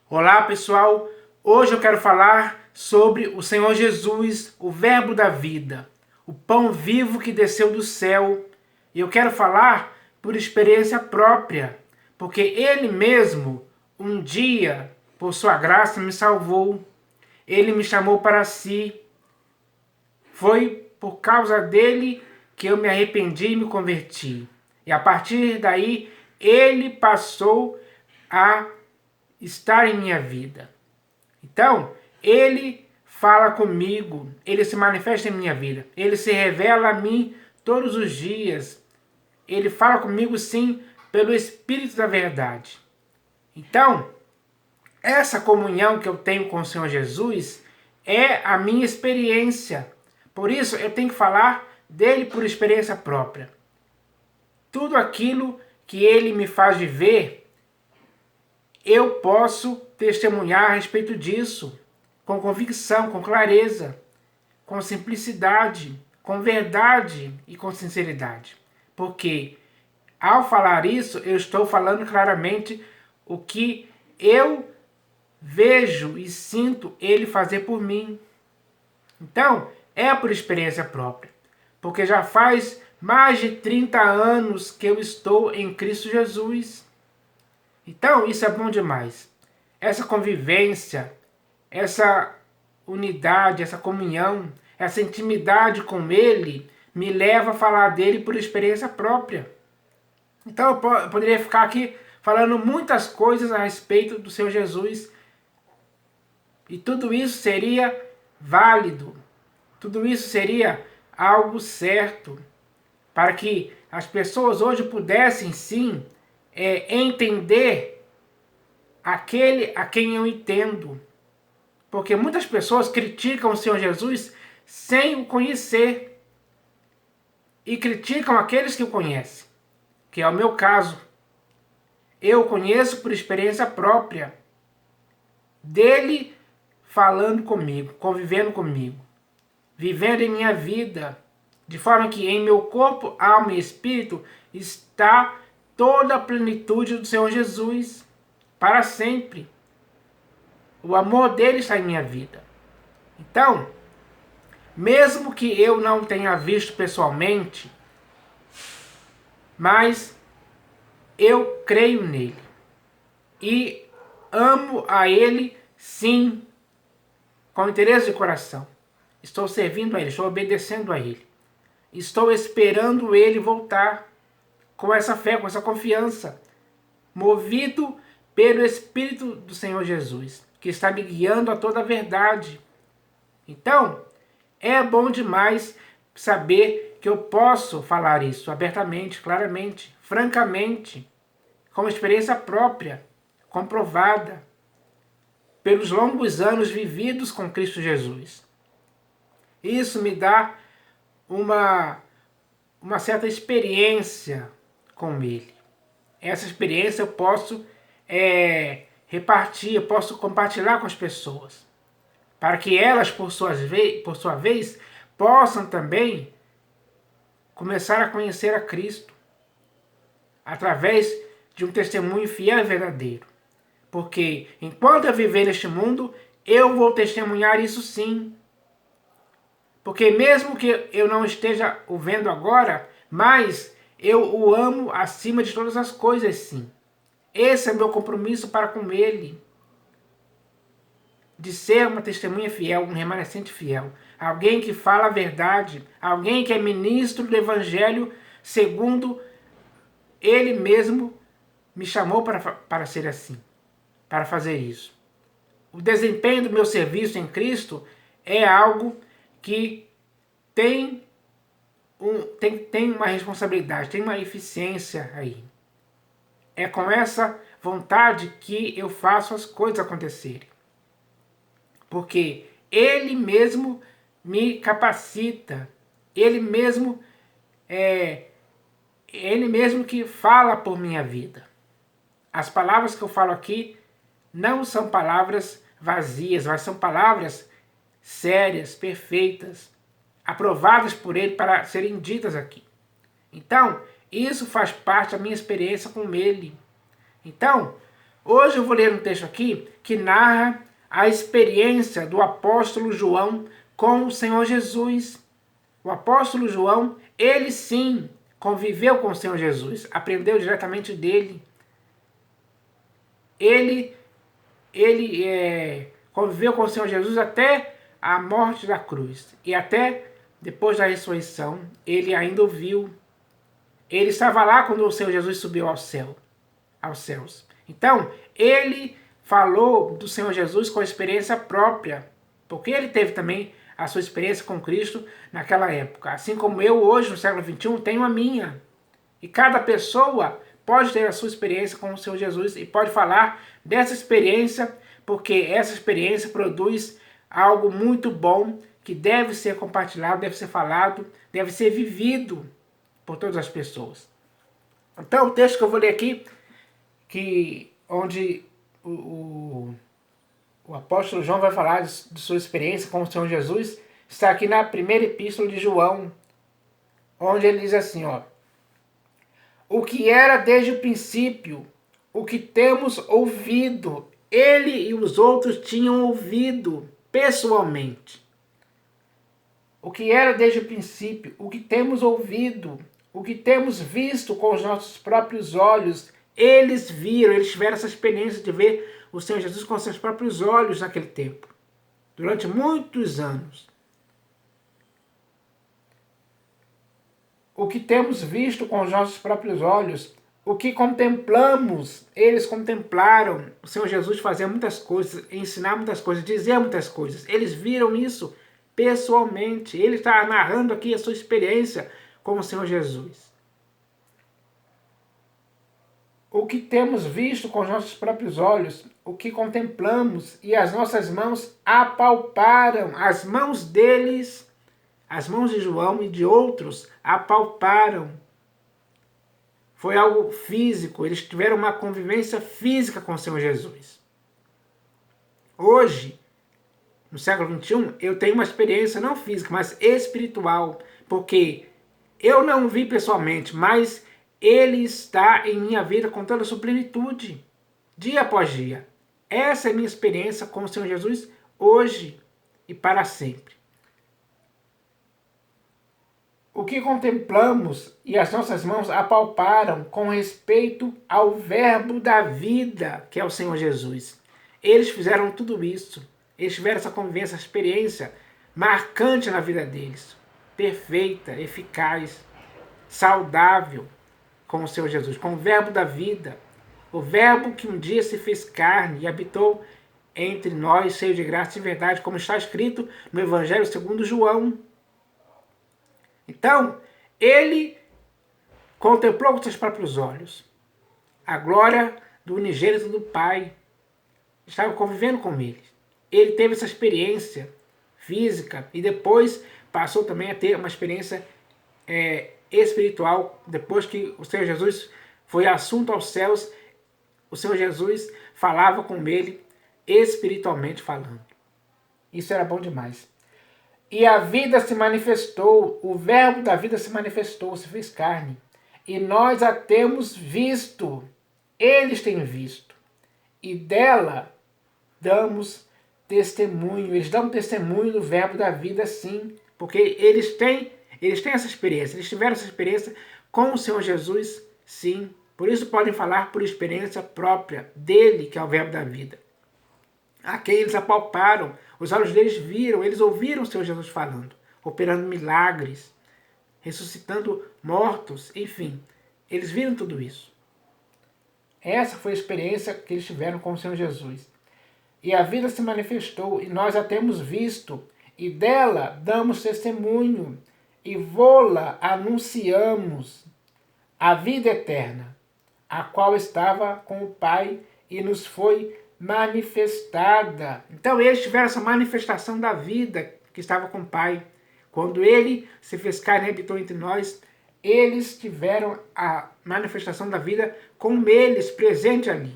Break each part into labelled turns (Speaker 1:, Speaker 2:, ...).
Speaker 1: Olá pessoal, hoje eu quero falar sobre o Senhor Jesus, o Verbo da vida, o pão vivo que desceu do céu. E eu quero falar por experiência própria, porque Ele mesmo, um dia, por sua graça, me salvou. Ele me chamou para si. Foi por causa dele que eu me arrependi e me converti. E a partir daí, Ele passou a estar em minha vida. Então, Ele fala comigo, Ele se manifesta em minha vida, Ele se revela a mim todos os dias. Ele fala comigo, sim, pelo Espírito da verdade. Então, essa comunhão que eu tenho com o Senhor Jesus é a minha experiência. Por isso, eu tenho que falar dele por experiência própria. Tudo aquilo que ele me faz viver, eu posso testemunhar a respeito disso, com convicção, com clareza, com simplicidade, com verdade e com sinceridade. Porque ao falar isso, eu estou falando claramente o que eu vejo e sinto ele fazer por mim. Então, é por experiência própria. Porque já faz mais de 30 anos que eu estou em Cristo Jesus. Então, isso é bom demais. Essa convivência, essa unidade, essa comunhão, essa intimidade com Ele me leva a falar dele por experiência própria. Então eu poderia ficar aqui falando muitas coisas a respeito do Senhor Jesus. E tudo isso seria válido. Tudo isso seria algo certo. Para que as pessoas hoje pudessem sim entender aquele a quem eu entendo. Porque muitas pessoas criticam o Senhor Jesus sem o conhecer. E criticam aqueles que o conhecem. Que é o meu caso. Eu o conheço por experiência própria. Dele falando comigo, convivendo comigo. Vivendo em minha vida. De forma que em meu corpo, alma e espírito está toda a plenitude do Senhor Jesus. Para sempre. O amor dele está em minha vida. Então, mesmo que eu não tenha visto pessoalmente, mas eu creio nele. E amo a ele, sim, com interesse de coração. Estou servindo a ele, estou obedecendo a ele. Estou esperando ele voltar com essa fé, com essa confiança, movido pelo Espírito do Senhor Jesus, que está me guiando a toda a verdade. Então, é bom demais saber que eu posso falar isso abertamente, claramente, francamente, com experiência própria, comprovada, pelos longos anos vividos com Cristo Jesus. Isso me dá uma certa experiência com Ele. Essa experiência eu posso repartir, eu posso compartilhar com as pessoas, para que elas, por sua vez, possam também começar a conhecer a Cristo, através de um testemunho fiel e verdadeiro. Porque enquanto eu viver neste mundo, eu vou testemunhar isso sim. Porque mesmo que eu não esteja o vendo agora, mas eu o amo acima de todas as coisas sim. Esse é o meu compromisso para com Ele. De ser uma testemunha fiel, um remanescente fiel. Alguém que fala a verdade. Alguém que é ministro do Evangelho segundo Ele mesmo me chamou para ser assim. Para fazer isso. O desempenho do meu serviço em Cristo é algo que tem uma responsabilidade, tem uma eficiência aí. É com essa vontade que eu faço as coisas acontecerem. Porque Ele mesmo me capacita. Ele mesmo que fala por minha vida. As palavras que eu falo aqui não são palavras vazias, mas são palavras sérias, perfeitas, aprovadas por Ele para serem ditas aqui. Então, isso faz parte da minha experiência com Ele. Então, Hoje eu vou ler um texto aqui que narra a experiência do apóstolo João com o Senhor Jesus. O apóstolo João, ele sim conviveu com o Senhor Jesus, aprendeu diretamente dele. Ele conviveu com o Senhor Jesus até a morte da cruz. E até depois da ressurreição, ele ainda o viu. Ele estava lá quando o Senhor Jesus subiu aos céus. Então, ele falou do Senhor Jesus com experiência própria, porque ele teve também a sua experiência com Cristo naquela época. Assim como eu hoje, no século XXI, tenho a minha. E cada pessoa pode ter a sua experiência com o Senhor Jesus e pode falar dessa experiência, porque essa experiência produz algo muito bom que deve ser compartilhado, deve ser falado, deve ser vivido por todas as pessoas. Então, o texto que eu vou ler aqui, onde o apóstolo João vai falar de sua experiência com o Senhor Jesus, está aqui na primeira epístola de João, onde ele diz assim, ó: o que era desde o princípio, o que temos ouvido, ele e os outros tinham ouvido pessoalmente. O que era desde o princípio, o que temos ouvido, o que temos visto com os nossos próprios olhos, eles viram, eles tiveram essa experiência de ver o Senhor Jesus com seus próprios olhos naquele tempo, durante muitos anos. O que temos visto com os nossos próprios olhos, o que contemplamos, eles contemplaram o Senhor Jesus fazer muitas coisas, ensinar muitas coisas, dizer muitas coisas. Eles viram isso pessoalmente. Ele está narrando aqui a sua experiência com o Senhor Jesus. O que temos visto com os nossos próprios olhos, o que contemplamos e as nossas mãos apalparam, as mãos deles, as mãos de João e de outros apalparam. Foi algo físico, eles tiveram uma convivência física com o Senhor Jesus. Hoje, no século XXI, eu tenho uma experiência não física, mas espiritual, porque eu não vi pessoalmente, mas ele está em minha vida com toda a sua plenitude, dia após dia. Essa é a minha experiência com o Senhor Jesus hoje e para sempre. O que contemplamos e as nossas mãos apalparam com respeito ao verbo da vida, que é o Senhor Jesus. Eles fizeram tudo isso. Eles tiveram essa convivência, essa experiência marcante na vida deles. Perfeita, eficaz, saudável com o Senhor Jesus, com o verbo da vida. O verbo que um dia se fez carne e habitou entre nós, cheio de graça e verdade, como está escrito no Evangelho segundo João. Então, ele contemplou com seus próprios olhos a glória do unigênito do Pai. Estava convivendo com ele. Ele teve essa experiência física e depois passou também a ter uma experiência espiritual. Depois que o Senhor Jesus foi assunto aos céus, o Senhor Jesus falava com ele espiritualmente falando. Isso era bom demais. E a vida se manifestou, o verbo da vida se manifestou, se fez carne. E nós a temos visto, eles têm visto. E dela damos testemunho, eles dão testemunho do verbo da vida sim. Porque eles têm essa experiência, eles tiveram essa experiência com o Senhor Jesus sim. Por isso podem falar por experiência própria dele, que é o verbo da vida. A quem eles apalparam, os olhos deles viram, eles ouviram o Senhor Jesus falando, operando milagres, ressuscitando mortos, enfim, eles viram tudo isso. Essa foi a experiência que eles tiveram com o Senhor Jesus. E a vida se manifestou, e nós a temos visto, e dela damos testemunho, e vô-la anunciamos, a vida eterna, a qual estava com o Pai e nos foi manifestada. Então eles tiveram essa manifestação da vida que estava com o Pai. Quando ele se fez carne e habitou entre nós, eles tiveram a manifestação da vida com eles, presente ali.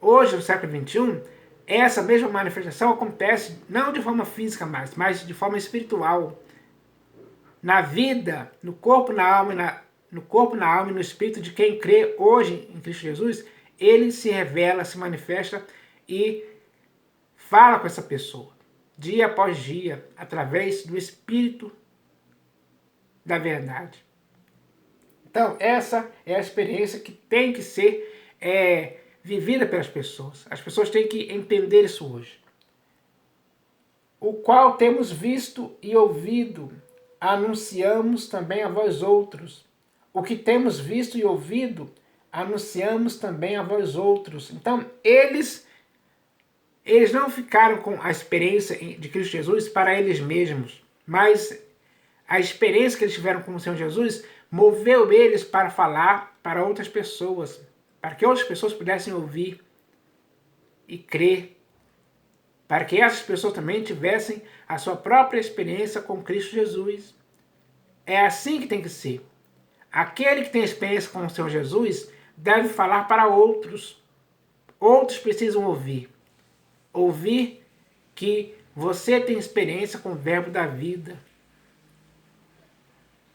Speaker 1: Hoje, no século XXI, essa mesma manifestação acontece não de forma física mais, mas de forma espiritual. Na vida, no corpo, na alma e no espírito de quem crê hoje em Cristo Jesus, ele se revela, se manifesta e fala com essa pessoa, dia após dia, através do Espírito da verdade. Então, essa é a experiência que tem que ser vivida pelas pessoas. As pessoas têm que entender isso hoje. O qual temos visto e ouvido, anunciamos também a vós outros. O que temos visto e ouvido, anunciamos também a vós outros. Então, eles não ficaram com a experiência de Cristo Jesus para eles mesmos, mas a experiência que eles tiveram com o Senhor Jesus moveu eles para falar para outras pessoas, para que outras pessoas pudessem ouvir e crer, para que essas pessoas também tivessem a sua própria experiência com Cristo Jesus. É assim que tem que ser. Aquele que tem experiência com o Senhor Jesus deve falar para outros. Outros precisam ouvir. Ouvir que você tem experiência com o verbo da vida.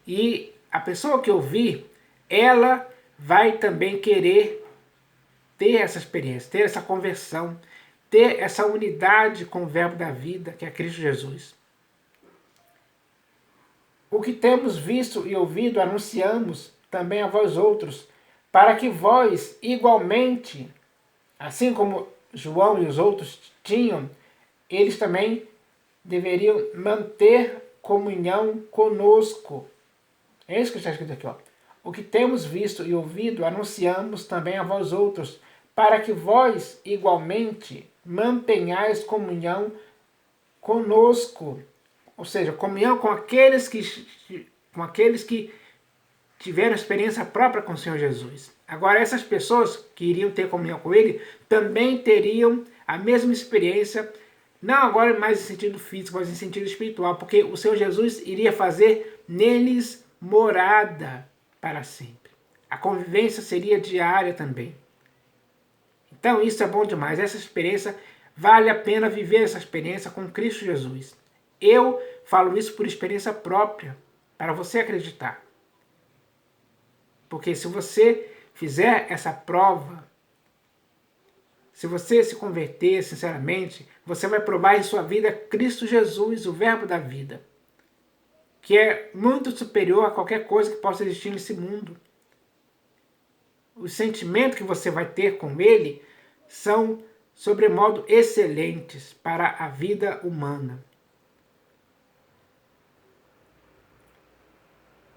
Speaker 1: E a pessoa que ouvir, ela vai também querer ter essa experiência, ter essa conversão, ter essa unidade com o verbo da vida, que é Cristo Jesus. O que temos visto e ouvido, anunciamos também a vós outros, para que vós, igualmente, assim como João e os outros tinham, eles também deveriam manter comunhão conosco. É isso que está escrito aqui, ó. O que temos visto e ouvido, anunciamos também a vós outros, para que vós, igualmente, mantenhais comunhão conosco. Ou seja, comunhão com aqueles que tiveram experiência própria com o Senhor Jesus. Agora, essas pessoas que iriam ter comunhão com Ele, também teriam a mesma experiência, não agora mais em sentido físico, mas em sentido espiritual, porque o Senhor Jesus iria fazer neles morada para sempre. A convivência seria diária também. Então isso é bom demais. Essa experiência, vale a pena viver essa experiência com Cristo Jesus. Eu falo isso por experiência própria, para você acreditar. Porque se você fizer essa prova, se você se converter sinceramente, você vai provar em sua vida Cristo Jesus, o verbo da vida, que é muito superior a qualquer coisa que possa existir nesse mundo. Os sentimentos que você vai ter com ele são sobremodo excelentes para a vida humana.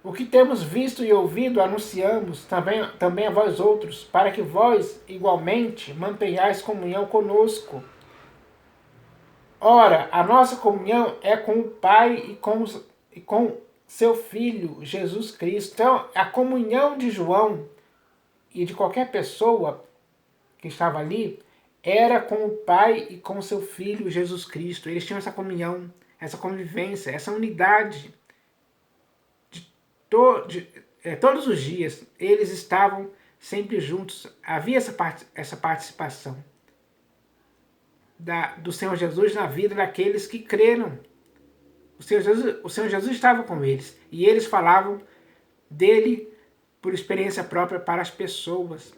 Speaker 1: O que temos visto e ouvido, anunciamos também a vós outros, para que vós, igualmente, mantenhais comunhão conosco. Ora, a nossa comunhão é com o Pai e com seu Filho, Jesus Cristo. Então, a comunhão de João e de qualquer pessoa que estava ali era com o Pai e com seu Filho, Jesus Cristo. Eles tinham essa comunhão, essa convivência, essa unidade. Todos os dias eles estavam sempre juntos. Havia essa participação do Senhor Jesus na vida daqueles que creram. O Senhor Jesus estava com eles e eles falavam dele por experiência própria para as pessoas.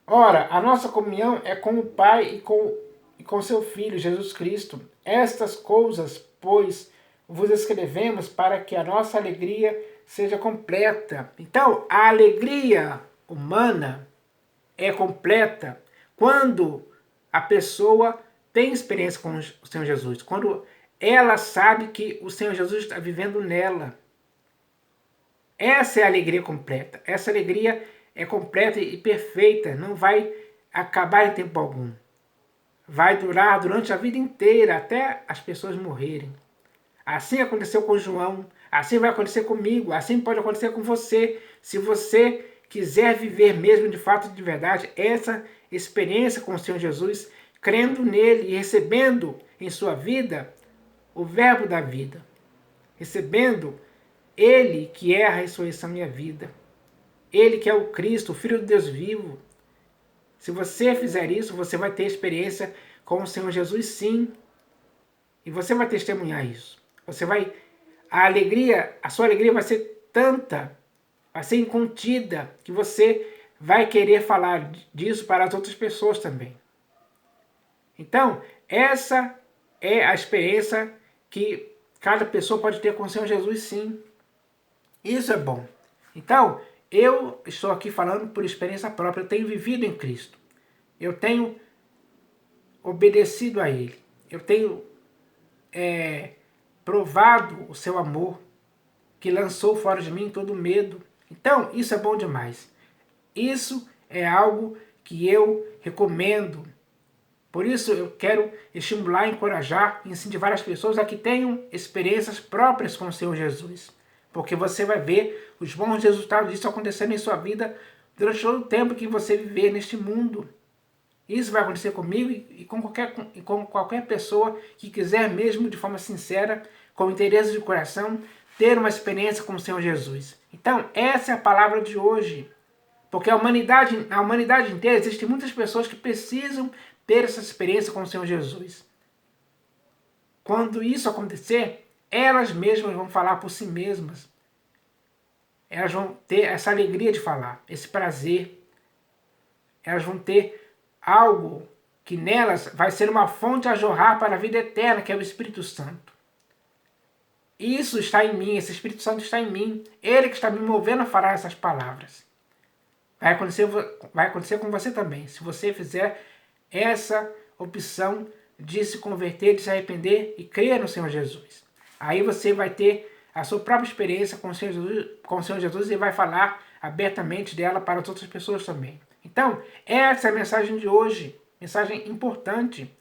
Speaker 1: Ora, a nossa comunhão é com o Pai e com seu Filho, Jesus Cristo. Estas coisas, pois, vos escrevemos para que a nossa alegria seja completa. Então, a alegria humana é completa quando a pessoa tem experiência com o Senhor Jesus, quando ela sabe que o Senhor Jesus está vivendo nela. Essa é a alegria completa. Essa alegria é completa e perfeita, não vai acabar em tempo algum. Vai durar durante a vida inteira, até as pessoas morrerem. Assim aconteceu com João, assim vai acontecer comigo, assim pode acontecer com você, se você quiser viver mesmo de fato, de verdade, essa experiência com o Senhor Jesus, crendo nele e recebendo em sua vida o verbo da vida, recebendo ele que é a ressurreição e a vida, ele que é o Cristo, o Filho de Deus vivo. Se você fizer isso, você vai ter experiência com o Senhor Jesus, sim, e você vai testemunhar isso. A sua alegria vai ser tanta, vai ser incontida, que você vai querer falar disso para as outras pessoas também. Então, essa é a experiência que cada pessoa pode ter com o Senhor Jesus, sim. Isso é bom. Então, eu estou aqui falando por experiência própria. Eu tenho vivido em Cristo. Eu tenho obedecido a Ele. Eu tenho provado o seu amor, que lançou fora de mim todo medo. Então, isso é bom demais. Isso é algo que eu recomendo. Por isso, eu quero estimular, encorajar, incentivar as pessoas a que tenham experiências próprias com o Senhor Jesus. Porque você vai ver os bons resultados disso acontecendo em sua vida durante todo o tempo que você viver neste mundo. Isso vai acontecer comigo e com qualquer pessoa que quiser mesmo, de forma sincera, com interesse de coração, ter uma experiência com o Senhor Jesus. Então, essa é a palavra de hoje. Porque na humanidade inteira existem muitas pessoas que precisam ter essa experiência com o Senhor Jesus. Quando isso acontecer, elas mesmas vão falar por si mesmas. Elas vão ter essa alegria de falar, esse prazer. Elas vão ter algo que nelas vai ser uma fonte a jorrar para a vida eterna, que é o Espírito Santo. Isso está em mim, esse Espírito Santo está em mim. Ele que está me movendo a falar essas palavras. Vai acontecer com você também, se você fizer essa opção de se converter, de se arrepender e crer no Senhor Jesus. Aí você vai ter a sua própria experiência com o Senhor Jesus e vai falar abertamente dela para as outras pessoas também. Então, essa é a mensagem de hoje, mensagem importante,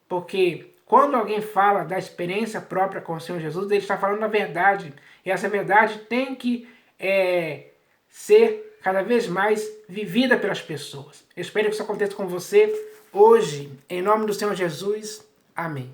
Speaker 1: porque quando alguém fala da experiência própria com o Senhor Jesus, ele está falando a verdade, e essa verdade tem que ser cada vez mais vivida pelas pessoas. Eu espero que isso aconteça com você hoje, em nome do Senhor Jesus. Amém.